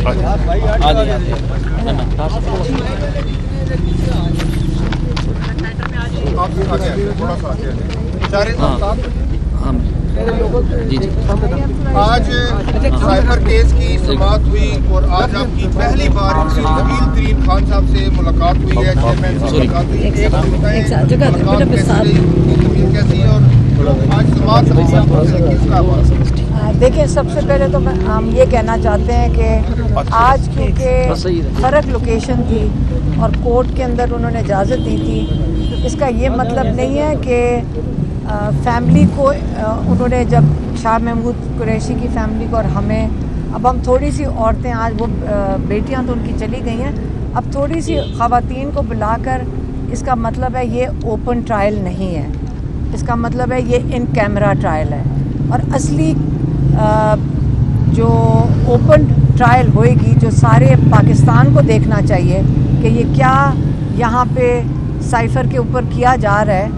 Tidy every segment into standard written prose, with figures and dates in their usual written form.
जी जी। आज cyber case की समाअत हुई और आज आपकी पहली बार नबील तरीन खान साहब से मुलाकात हुई है, चेयरमैन से मुलाकात हुई है। कैसी और आज समाअत देखिए, सबसे पहले तो हम ये कहना चाहते हैं कि आज क्योंकि फ़र्क लोकेशन थी और कोर्ट के अंदर उन्होंने इजाज़त दी थी, इसका ये मतलब नहीं है कि फैमिली को उन्होंने जब शाह महमूद कुरैशी की फैमिली को और हमें, अब हम थोड़ी सी औरतें, आज वो बेटियां तो उनकी चली गई हैं, अब थोड़ी सी ख़वातीन को बुलाकर, इसका मतलब है ये ओपन ट्रायल नहीं है, इसका मतलब है ये इन कैमरा ट्रायल है। और असली जो ओपन ट्रायल होएगी, जो सारे पाकिस्तान को देखना चाहिए कि ये क्या यहाँ पे साइफ़र के ऊपर किया जा रहा है,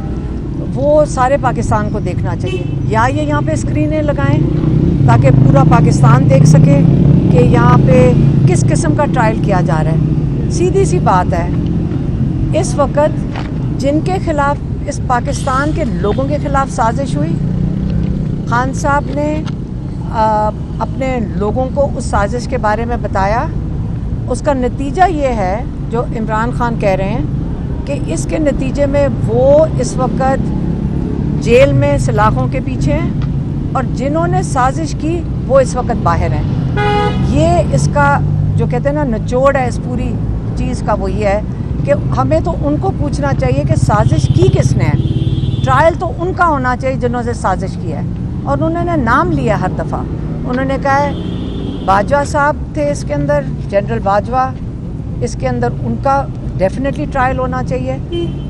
वो सारे पाकिस्तान को देखना चाहिए। या ये यहाँ पे स्क्रीनें लगाएं ताकि पूरा पाकिस्तान देख सके कि यहाँ पे किस किस्म का ट्रायल किया जा रहा है। सीधी सी बात है, इस वक्त जिनके ख़िलाफ़, इस पाकिस्तान के लोगों के ख़िलाफ़ साजिश हुई, खान साहब ने अपने लोगों को उस साजिश के बारे में बताया। उसका नतीजा ये है, जो इमरान खान कह रहे हैं कि इसके नतीजे में वो इस वक्त जेल में सलाखों के पीछे हैं और जिन्होंने साजिश की वो इस वक्त बाहर हैं। ये इसका जो कहते हैं ना निचोड़ है इस पूरी चीज़ का, वो ये है कि हमें तो उनको पूछना चाहिए कि साजिश की किसने है। ट्रायल तो उनका होना चाहिए जिन्होंने साजिश की है, और उन्होंने नाम लिया हर दफ़ा। उन्होंने कहा है बाजवा साहब थे इसके अंदर, जनरल बाजवा, इसके अंदर उनका डेफिनेटली ट्रायल होना चाहिए।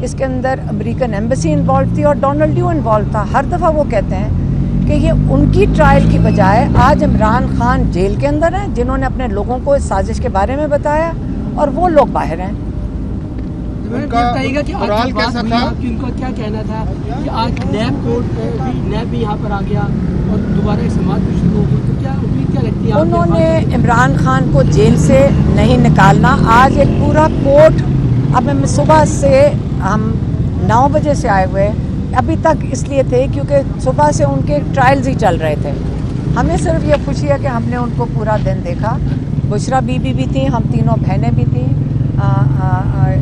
इसके अंदर अमेरिकन एम्बेसी इन्वॉल्व थी और डोनाल्ड ड्यू इन्वॉल्व था। हर दफ़ा वो कहते हैं कि ये उनकी ट्रायल की बजाय आज इमरान खान जेल के अंदर हैं, जिन्होंने अपने लोगों को इस साजिश के बारे में बताया, और वो लोग बाहर हैं। उनका कैसा था कि उनका क्या कहना था कि आज नैब कोर्ट नैब भी यहाँ पर आ गया और दोबारा एक समाअत भी शुरू हो गई, तो क्या उम्मीद क्या लगती है? उन्होंने इमरान खान को जेल से नहीं निकालना। आज एक पूरा कोर्ट, अब हम सुबह से हम 9 बजे से आए हुए, अभी तक इसलिए थे क्योंकि सुबह से उनके ट्रायल्स ही चल रहे थे। हमें सिर्फ ये खुशी है कि हमने उनको पूरा दिन देखा। बुशरा बीबी भी थी, हम तीनों बहनें भी थी,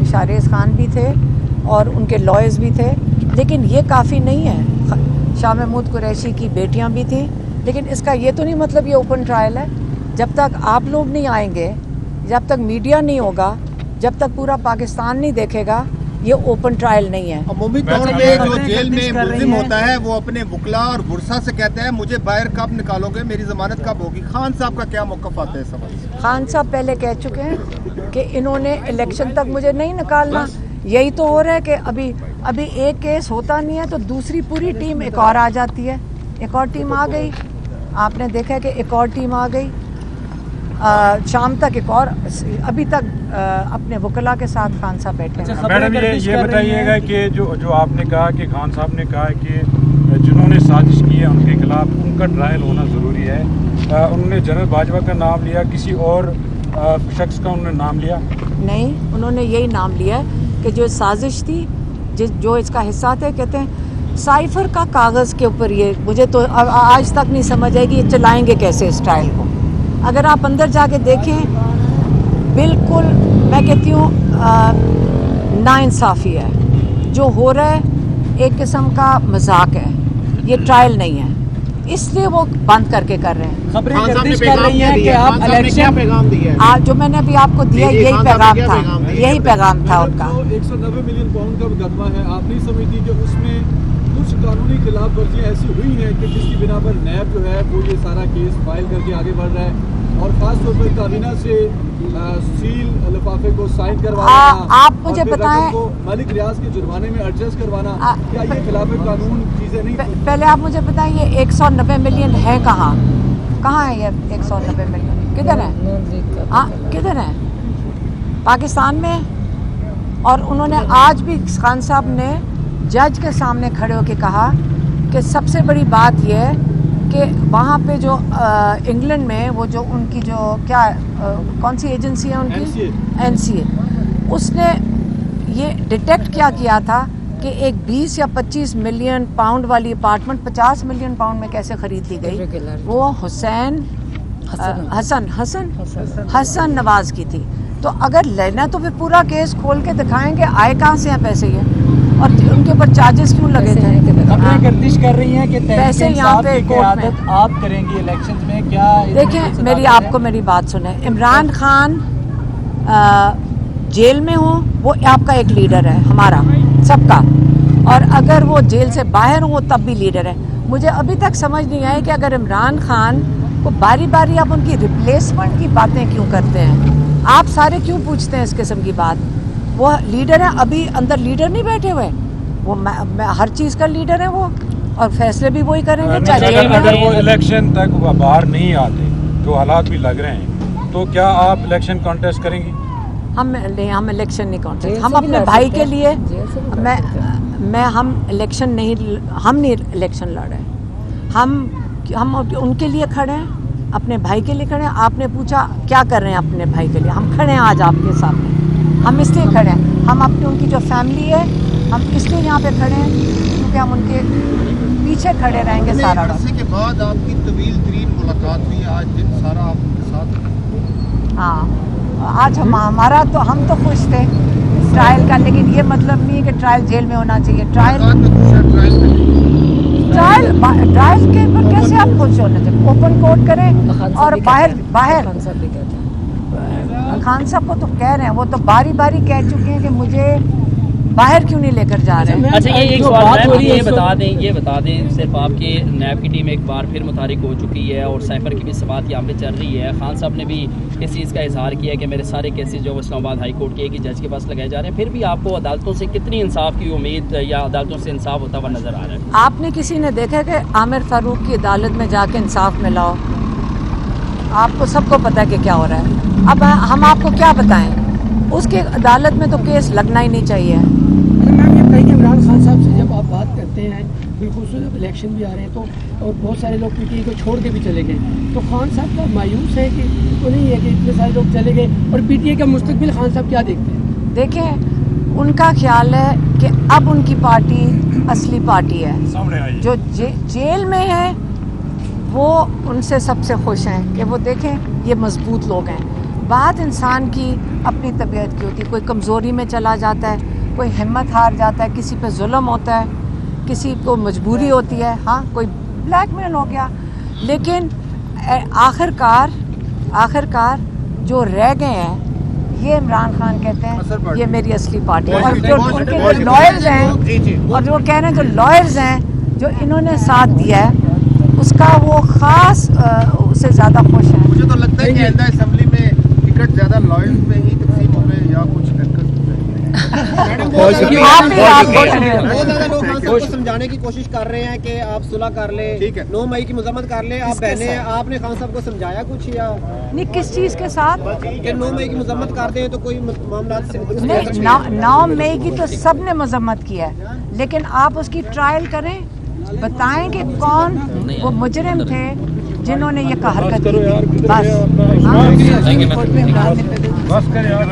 शाहरेज़ खान भी थे और उनके लॉयर्स भी थे। लेकिन ये काफ़ी नहीं है, शाह महमूद कुरैशी की बेटियां भी थीं। लेकिन इसका ये तो नहीं मतलब ये ओपन ट्रायल है। जब तक आप लोग नहीं आएंगे, जब तक मीडिया नहीं होगा, जब तक पूरा पाकिस्तान नहीं देखेगा, ये ओपन ट्रायल नहीं है। अमूमी तौर पे जो जेल में मुल्जिम होता है वो अपने वकला और बुरसा से कहते हैं मुझे बाहर कब निकालोगे, मेरी जमानत कब होगी। खान साहब का क्या मौक़िफ़ आता है इस सवाल से? खान साहब पहले कह चुके हैं कि इन्होंने इलेक्शन तक मुझे नहीं निकालना। यही तो हो रहा है कि अभी एक केस होता नहीं है तो दूसरी पूरी टीम एक और आ जाती है। एक और टीम आ गई, आपने देखा है कि एक और टीम आ गई। शाम तक एक और, अभी तक अपने वकला के साथ खान साहब बैठे हैं। मैडम ये बताइएगा कि जो आपने कहा कि खान साहब ने कहा कि जिन्होंने साजिश की है उनके खिलाफ उनका ट्रायल होना ज़रूरी है। उन्होंने जनरल बाजवा का नाम लिया, किसी और शख्स का उन्होंने नाम लिया? नहीं, उन्होंने यही नाम लिया कि जो साजिश थी, जो इसका हिस्सा थे, कहते हैं साइफर का कागज़ के ऊपर। ये मुझे तो आज तक नहीं समझ आएगी ये चलाएंगे कैसे इस ट्रायल को। अगर आप अंदर जाके देखें, बिल्कुल मैं कहती हूँ नाइंसाफ़ी है जो हो रहा है, एक किस्म का मजाक है, ये ट्रायल नहीं है, इसलिए वो बंद करके कर रहे हैं। खबरें गर्दिश कर रही हैं कि आप इलेक्शन पैगाम दिया आज जो मैंने अभी आपको दिया यही पैगाम था, यही पैगाम था उनका। 190 मिलियन पाउंड का मुकदमा है, आप नहीं समझती कि उसमें कुछ कानूनी खिलाफ वर्जियाँ ऐसी हुई हैं कि जिसकी बिना पर नैब जो है वो ये सारा केस फाइल करके आगे बढ़ रहा है, और खास तौर पर काबीना से सील लिफाफे को साइन करवाना, आप मुझे बताएं, मालिक रियाज के जुर्माने में एडजस्ट करवाना, क्या ये खिलाफ कानून चीज़ें नहीं? पहले आप मुझे बताएं ये 190 मिलियन है कहाँ है ये 190 मिलियन? किधर है? हाँ, किधर है? पाकिस्तान में। और उन्होंने आज भी खान साहब ने जज के सामने खड़े होकर कहा कि सबसे बड़ी बात यह है कि वहाँ पे जो इंग्लैंड में वो जो उनकी जो क्या कौन सी एजेंसी है उनकी NCA, उसने ये डिटेक्ट क्या किया था कि एक 20 या 25 मिलियन पाउंड वाली अपार्टमेंट 50 मिलियन पाउंड में कैसे खरीद ली गई। वो हसन नवाज की थी। तो अगर लेना तो फिर पूरा केस खोल के दिखाएंगे आए कहाँ से हैं पैसे ये, और उनके ऊपर चार्जेस क्यों लगे थे। अपनी गर्दिश कर रही हैं कि पैसे यहाँ पे कोर्ट में आप करेंगी इलेक्शंस में क्या? देखिए मेरी बात सुने, इमरान खान जेल में हो वो आपका एक लीडर है हमारा सबका, और अगर वो जेल से बाहर हो तब भी लीडर है। मुझे अभी तक समझ नहीं आई कि अगर इमरान खान को बारी बारी आप उनकी रिप्लेसमेंट की बातें क्यों करते हैं, आप सारे क्यों पूछते हैं इस किस्म की बात। वो लीडर है, अभी अंदर लीडर नहीं बैठे हुए, वो हर चीज़ का लीडर है वो, और फैसले भी वही करेंगे। अगर वो इलेक्शन तक बाहर नहीं आते, जो हालात भी लग रहे हैं, तो क्या आप इलेक्शन कॉन्टेस्ट करेंगी? हम इलेक्शन नहीं कॉन्टेस्ट, हम अपने भाई के लिए हम इलेक्शन नहीं, हम नहीं इलेक्शन लड़ रहे, हम उनके लिए खड़े हैं, अपने भाई के लिए खड़े हैं। आपने पूछा क्या कर रहे हैं अपने भाई के लिए, हम खड़े हैं आज आपके सामने, हम इसलिए खड़े हैं, हम अपनी उनकी जो फैमिली है हम इसलिए यहाँ पे खड़े हैं क्योंकि हम उनके पीछे खड़े रहेंगे सारा वक्त। के बाद आपकी तवील तरीन मुलाकात हुई, आज दिन सारा आपके साथ। हाँ, आज हमारा तो हम तो खुश थे ट्रायल का, लेकिन ये मतलब नहीं है कि ट्रायल जेल में होना चाहिए। ट्रायल के पर कैसे आप खुश होना चाहिए, ओपन कोर्ट करें और बाहर खान साहब को तो कह रहे हैं, वो तो बारी बारी कह चुके हैं कि मुझे बाहर क्यों नहीं लेकर जा रहे हैं। अच्छा, ये एक सवाल ये बता दें सिर्फ आपके नैब की टीम एक बार फिर मुतारिक हो चुकी है और साइफर की भी सवाल यहाँ पे चल रही है। खान साहब ने भी इस चीज़ का इजहार किया कि मेरे सारे केसेस जो इस्लामाबाद हाई कोर्ट के एक ही जज के पास लगाए जा रहे हैं। फिर भी आपको अदालतों से कितनी इंसाफ की उम्मीद या अदालतों से इंसाफ होता हुआ नजर आ रहा है? आपने किसी ने देखा कि आमिर फारूक की अदालत में जाके इंसाफ मिला हो? आपको सबको पता है कि क्या हो रहा है। अब हम आपको क्या बताएं, उसके अदालत में तो केस लगना ही नहीं चाहिए। मैम, ये कहीं इमरान खान साहब से जब आप बात करते हैं, बिल्कुल जब इलेक्शन भी आ रहे हैं तो और बहुत सारे लोग पीटीआई को छोड़ के भी चले गए, तो खान साहब का मायूस है कि तो नहीं है कि इतने सारे लोग चले गए, और पीटीआई का मुस्तकबिल खान साहब क्या देखते हैं? देखें, उनका ख्याल है कि अब उनकी पार्टी असली पार्टी है, जो जेल में है वो उनसे सबसे खुश हैं कि वो देखें ये मजबूत लोग हैं। बात इंसान की अपनी तबीयत की होती है, कोई कमज़ोरी में चला जाता है, कोई हिम्मत हार जाता है, किसी पे जुल्म होता है, किसी को मजबूरी होती है, हाँ कोई ब्लैकमेल हो गया, लेकिन आखिरकार जो रह गए हैं ये इमरान खान कहते हैं ये मेरी असली पार्टी है। और जो उनके जो लॉयर्स हैं और जो कह रहे हैं जो लॉयर्स हैं जो इन्होंने साथ दिया है उसका वो ख़ास उससे ज़्यादा खुश है। मुझे तो लगता है कि असेंबली में टिकट ज़्यादा लॉयर्स में ही तकसीम हो गए या कुछ लोग समझाने की कोशिश कर रहे हैं कि आप सुलह कर ले, 9 मई की मजम्मत कर ले, आप बहने हैं, आपने खान साहब को समझाया कुछ या नहीं? किस चीज़ के साथ कि 9 मई की मजम्मत कर दें तो कोई मामला नहीं? 9 मई की तो सब ने मजम्मत किया है, लेकिन आप उसकी ट्रायल करें, बताएं कि कौन वो मुजरिम थे जिन्होंने ये हरकत की। बस बस कर यार।